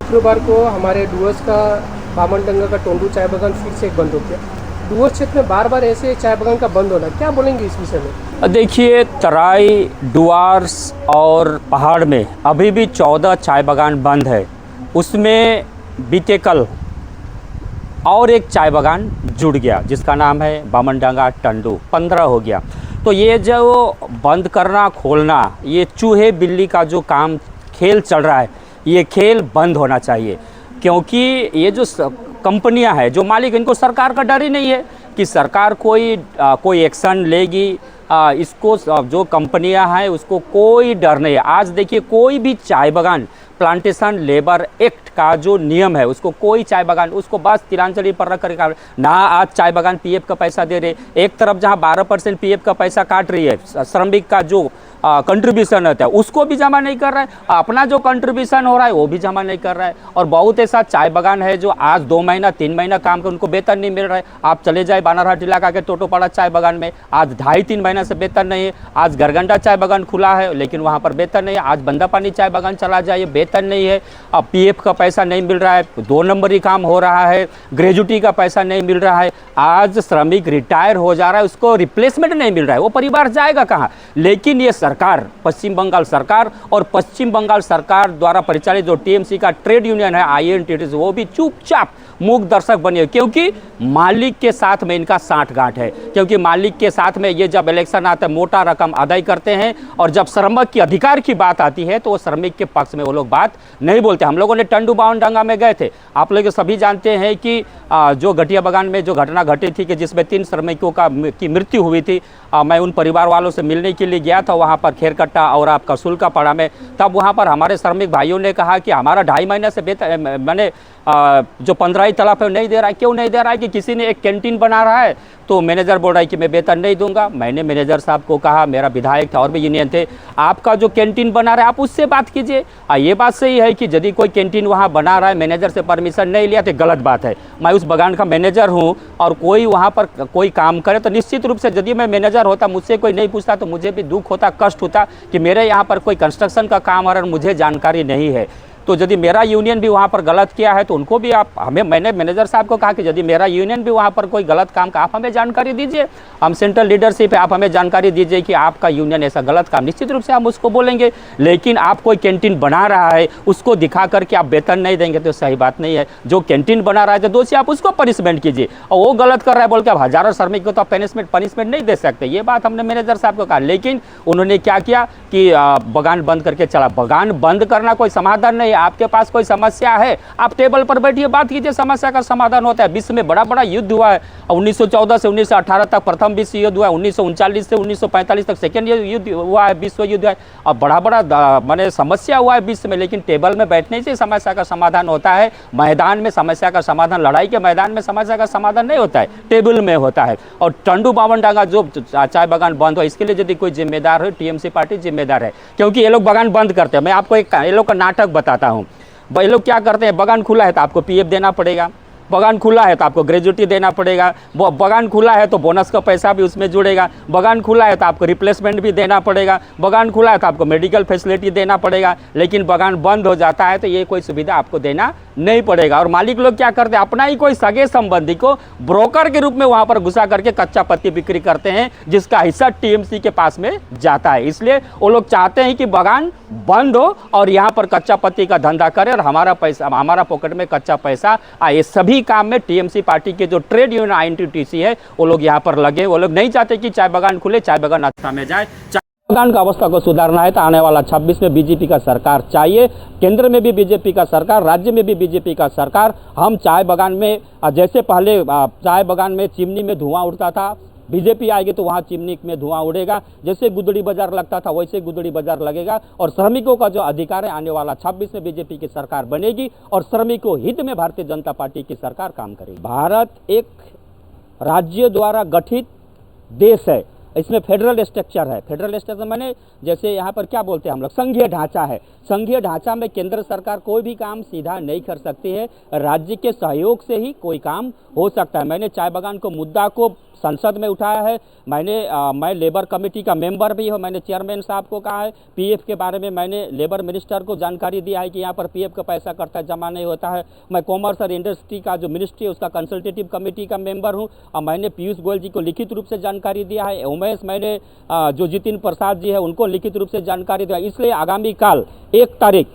शुक्रवार को हमारे डुवर्स का बामनडंगा का टोंडू चाय बागान फिर से एक बंद हो गया। डुवर्स क्षेत्र में बार बार ऐसे चाय बागान का बंद होना, क्या बोलेंगे इस विषय में? देखिए, तराई, डुआर्स और पहाड़ में अभी भी 14 चाय बागान बंद है। उसमें बीते कल और एक चाय बागान जुड़ गया जिसका नाम है बामनडंगा टंडू, 15 हो गया। तो ये जो बंद करना खोलना, ये चूहे बिल्ली का जो काम खेल चल रहा है, ये खेल बंद होना चाहिए। क्योंकि ये जो कंपनियां हैं, जो मालिक, इनको सरकार का डर ही नहीं है कि सरकार कोई एक्शन लेगी। इसको जो कंपनियां हैं उसको कोई डर नहीं है। आज देखिए, कोई भी चाय बागान प्लांटेशन लेबर एक्ट का जो नियम है, उसको कोई चाय बागान उसको बस तिलांजलि पर रख कर ना। आज चाय बागान पीएफ का पैसा दे रहे, एक तरफ जहां 12% पीएफ का पैसा काट रही है, श्रमिक का जो कंट्रीब्यूशन होता है उसको भी जमा नहीं कर रहा है, अपना जो कंट्रीब्यूशन हो रहा है वो भी जमा नहीं कर रहा है। और बहुत ऐसा चाय बागान है जो आज 2 महीना 3 महीना काम कर, उनको वेतन नहीं मिल रहा है। आप चले जाए बानरहाट इलाका के टोटोपाड़ा चाय बागान में, आज 2.5-3 महीना से वेतन नहीं है। आज गरगंडा चाय बागान खुला है लेकिन वहाँ पर वेतन नहीं है। आज बंदापानी चाय बागान चला जाइए, वेतन नहीं है। अब पीएफ का पैसा नहीं मिल रहा है, 2 नंबरी काम हो रहा है, ग्रेजुटी का पैसा नहीं मिल रहा है। आज श्रमिक रिटायर हो जा रहा है, उसको रिप्लेसमेंट नहीं मिल रहा है, वो परिवार जाएगा कहाँ? लेकिन ये सरकार, पश्चिम बंगाल सरकार और पश्चिम बंगाल सरकार द्वारा परिचालित जो टीएमसी का ट्रेड यूनियन है आईएनटीटीसी, वो भी चुपचाप मूक दर्शक बने, क्योंकि मालिक के साथ में इनका साठगांठ है। क्योंकि मालिक के साथ में ये जब इलेक्शन आता है मोटा रकम अदाई करते हैं, और जब श्रमिक की अधिकार की बात आती है तो वो श्रमिक के पक्ष में वो लोग बात नहीं बोलते। हम लोगों ने टंडू बामनडंगा में गए थे, आप लोग सभी जानते हैं कि जो घटिया बागान में जो घटना घटी थी कि जिसमें 3 श्रमिकों की मृत्यु हुई थी, मैं उन परिवार वालों से मिलने के लिए गया था वहाँ पर खेरकट्टा और आपका सुल्कापाड़ा में। तब वहाँ पर हमारे श्रमिक भाइयों ने कहा कि हमारा 2.5 महीने से मैंने जो 15 तलाब है नहीं दे रहा है। क्यों नहीं दे रहा है? कि किसी ने एक कैंटीन बना रहा है तो मैनेजर बोल रहा है कि मैं वेतन नहीं दूंगा। मैंने मैनेजर साहब को कहा, मेरा विधायक था और भी यूनियन थे, आपका जो कैंटीन बना रहा है आप उससे बात कीजिए। ये बात सही है कि यदि कोई कैंटीन वहाँ बना रहा है, मैनेजर से परमिशन नहीं लिया तो गलत बात है। मैं उस बागान का मैनेजर हूँ और कोई वहाँ पर कोई काम करे तो निश्चित रूप से यदि मैं मैनेजर होता, मुझसे कोई नहीं पूछता तो मुझे भी दुख होता, कष्ट होता कि मेरे यहाँ पर कोई कंस्ट्रक्शन का काम हो रहा है, मुझे जानकारी नहीं है। तो यदि मेरा यूनियन भी वहाँ पर गलत किया है तो उनको भी मैंने मैनेजर साहब को कहा कि यदि मेरा यूनियन भी वहाँ पर कोई गलत काम का, आप हमें जानकारी दीजिए। हम सेंट्रल लीडरशिप है, आप हमें जानकारी दीजिए कि आपका यूनियन ऐसा गलत काम, निश्चित रूप से हम उसको बोलेंगे। लेकिन आप कोई कैंटीन बना रहा है उसको दिखा करके आप वेतन नहीं देंगे तो सही बात नहीं है। जो कैंटीन बना रहा है तो दोषी आप उसको पनिशमेंट कीजिए, और वो गलत कर रहा है बोल के आप हजारों श्रमिक को तो आप पनिशमेंट नहीं दे सकते। ये बात हमने मैनेजर साहब को कहा, लेकिन उन्होंने क्या किया कि बागान बंद करके चला। बागान बंद करना कोई समाधान नहीं है। आपके पास कोई समस्या है, आप टेबल पर बैठिए, बात कीजिए, समस्या का समाधान होता है। विश्व में बड़ा बड़ा युद्ध हुआ है, 1914 से 1918 तक प्रथम विश्व युद्ध हुआ है, 1939 से 1945 तक सेकेंड युद्ध हुआ है, विश्व युद्ध है, और बड़ा बड़ा माने समस्या हुआ है विश्व में। लेकिन टेबल में बैठने से समस्या का समाधान होता है, मैदान में समस्या का समाधान, लड़ाई के मैदान में समस्या का समाधान नहीं होता है, टेबल में होता है। और टंडू बामनडंगा जो चाय बागान बंद हो, इसके लिए यदि कोई जिम्मेदार है, टीएमसी पार्टी जिम्मेदार है, क्योंकि ये लोग बागान बंद करते हैं। मैं आपको एक ये लोग का नाटक बताता हूँ। ये लोग क्या करते हैं, बागान खुला है तो आपको पीएफ देना पड़ेगा, बागान खुला है तो आपको ग्रेजुटी देना पड़ेगा, बागान खुला है तो बोनस का पैसा भी उसमें जुड़ेगा, बागान खुला है तो आपको रिप्लेसमेंट भी देना पड़ेगा, बागान खुला है तो आपको मेडिकल फैसिलिटी देना पड़ेगा। लेकिन बागान बंद हो जाता है तो ये कोई सुविधा आपको देना नहीं पड़ेगा। और मालिक लोग क्या करते हैं, अपना ही कोई सगे संबंधी को ब्रोकर के रूप में वहाँ पर घुसा करके कच्चा पत्ती बिक्री करते हैं, जिसका हिस्सा टीएमसी के पास में जाता है। इसलिए वो लोग चाहते हैं कि बागान बंद हो और यहाँ पर कच्चा पत्ती का धंधा करे और हमारा पैसा, हमारा पॉकेट में कच्चा पैसा आए। सभी काम में टीएमसी पार्टी के जो ट्रेड यूनियन आईएनटीटीसी है वो लोग यहाँ पर लगे। वो लोग नहीं चाहते कि चाय बागान खुले, चाय बागान अच्छा में जाए। बागान का अवस्था को सुधारना है तो आने वाला 26 में बीजेपी का सरकार चाहिए, केंद्र में भी बीजेपी का सरकार, राज्य में भी बीजेपी का सरकार। हम चाय बागान में, जैसे पहले चाय बागान में चिमनी में धुआं उड़ता था, बीजेपी आएगी तो वहाँ चिमनी में धुआं उड़ेगा। जैसे गुदड़ी बाजार लगता था वैसे गुदड़ी बाजार लगेगा। और श्रमिकों का जो अधिकार है, आने वाला 26 में बीजेपी की सरकार बनेगी और श्रमिकों हित में भारतीय जनता पार्टी की सरकार काम करेगी। भारत एक राज्य द्वारा गठित देश है, इसमें फेडरल स्ट्रक्चर है। फेडरल स्ट्रक्चर माने जैसे यहाँ पर क्या बोलते हैं हम लोग, संघीय ढांचा है। संघीय ढांचा में केंद्र सरकार कोई भी काम सीधा नहीं कर सकती है, राज्य के सहयोग से ही कोई काम हो सकता है। मैंने चाय बागान को मुद्दा को संसद में उठाया है। मैं लेबर कमेटी का मेंबर भी हूँ। मैंने चेयरमैन साहब को कहा है, पीएफ के बारे में मैंने लेबर मिनिस्टर को जानकारी दिया है कि यहाँ पर पीएफ का पैसा करता जमा नहीं होता है। मैं कॉमर्स और इंडस्ट्री का जो मिनिस्ट्री है उसका कंसल्टेटिव कमेटी का मेंबर हूँ और मैंने पीयूष गोयल जी को लिखित रूप से जानकारी दिया है। उमेश मैंने जो जितिन प्रसाद जी है उनको लिखित रूप से जानकारी दिया। इसलिए आगामी काल 1 तारीख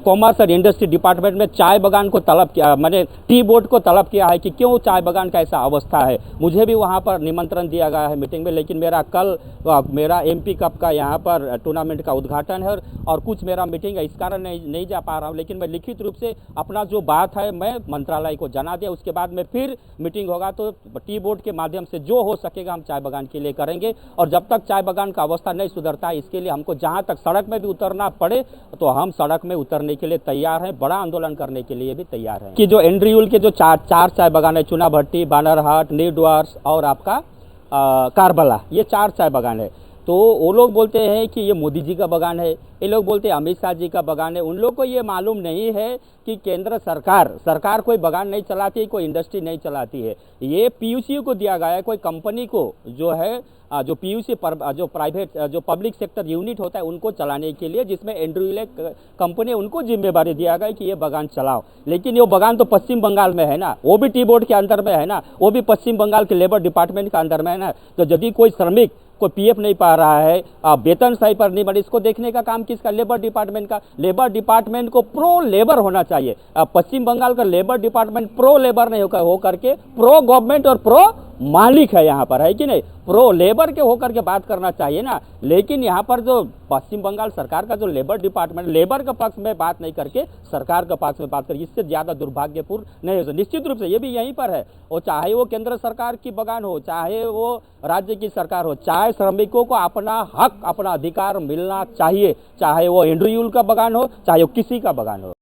कॉमर्स और इंडस्ट्री डिपार्टमेंट में चाय बागान को तलब किया, मैंने टी बोर्ड को तलब किया है कि क्यों चाय बागान का ऐसा अवस्था है। मुझे भी वहाँ पर निमंत्रण दिया गया है मीटिंग में, लेकिन मेरा एमपी कप का यहाँ पर टूर्नामेंट का उद्घाटन है और कुछ मेरा मीटिंग है, इस कारण नहीं जा पा रहा हूँ। लेकिन मैं लिखित रूप से अपना जो बात है मैं मंत्रालय को जना दिया। उसके बाद में फिर मीटिंग होगा तो टी बोर्ड के माध्यम से जो हो सकेगा हम चाय बागान के लिए करेंगे। और जब तक चाय बागान का अवस्था नहीं सुधरता है, इसके लिए हमको जहाँ तक सड़क में भी उतरना पड़े तो हम सड़क में उतरने के लिए तैयार हैं, बड़ा आंदोलन करने के लिए भी तैयार हैं। कि जो एंड्रियूल के जो चार चाय बागान है, चुना भट्टी, बानरहाट, न्यू डुआर्स और आपका कारबला, ये 4 चाय बागान है। तो वो लोग बोलते हैं कि ये मोदी जी का बागान है, ये लोग बोलते हैं अमित शाह जी का बागान है। उन लोग को ये मालूम नहीं है कि केंद्र सरकार कोई बागान नहीं चलाती है, कोई इंडस्ट्री नहीं चलाती है। ये पीयूसी को दिया गया है, कोई कंपनी को जो है जो पीयूसी जो प्राइवेट जो पब्लिक सेक्टर यूनिट होता है उनको चलाने के लिए, जिसमें एंड्रियूल कंपनी उनको जिम्मेदारी दिया गया है कि ये बागान चलाओ। लेकिन ये बागान तो पश्चिम बंगाल में है ना, वो भी टी बोर्ड के अंदर में है ना, वो भी पश्चिम बंगाल के लेबर डिपार्टमेंट के अंदर में है ना। तो यदि कोई श्रमिक कोई पीएफ नहीं पा रहा है, वेतन सही पर नहीं बने, इसको देखने का काम किसका? लेबर डिपार्टमेंट का। लेबर डिपार्टमेंट को प्रो लेबर होना चाहिए। पश्चिम बंगाल का लेबर डिपार्टमेंट प्रो लेबर नहीं हो करके प्रो गवर्नमेंट और प्रो मालिक है यहाँ पर, है कि नहीं? प्रो लेबर के होकर के बात करना चाहिए ना। लेकिन यहाँ पर जो पश्चिम बंगाल सरकार का जो लेबर डिपार्टमेंट लेबर के पक्ष में बात नहीं करके सरकार के पक्ष में बात करेगी, इससे ज़्यादा दुर्भाग्यपूर्ण नहीं हो। निश्चित रूप से ये भी यहीं पर है, वो चाहे वो केंद्र सरकार की बागान हो, चाहे वो राज्य की सरकार हो, चाहे श्रमिकों को अपना हक अपना अधिकार मिलना चाहिए, चाहे वो एंड्रियूल का बागान हो, चाहे वो किसी का बागान हो।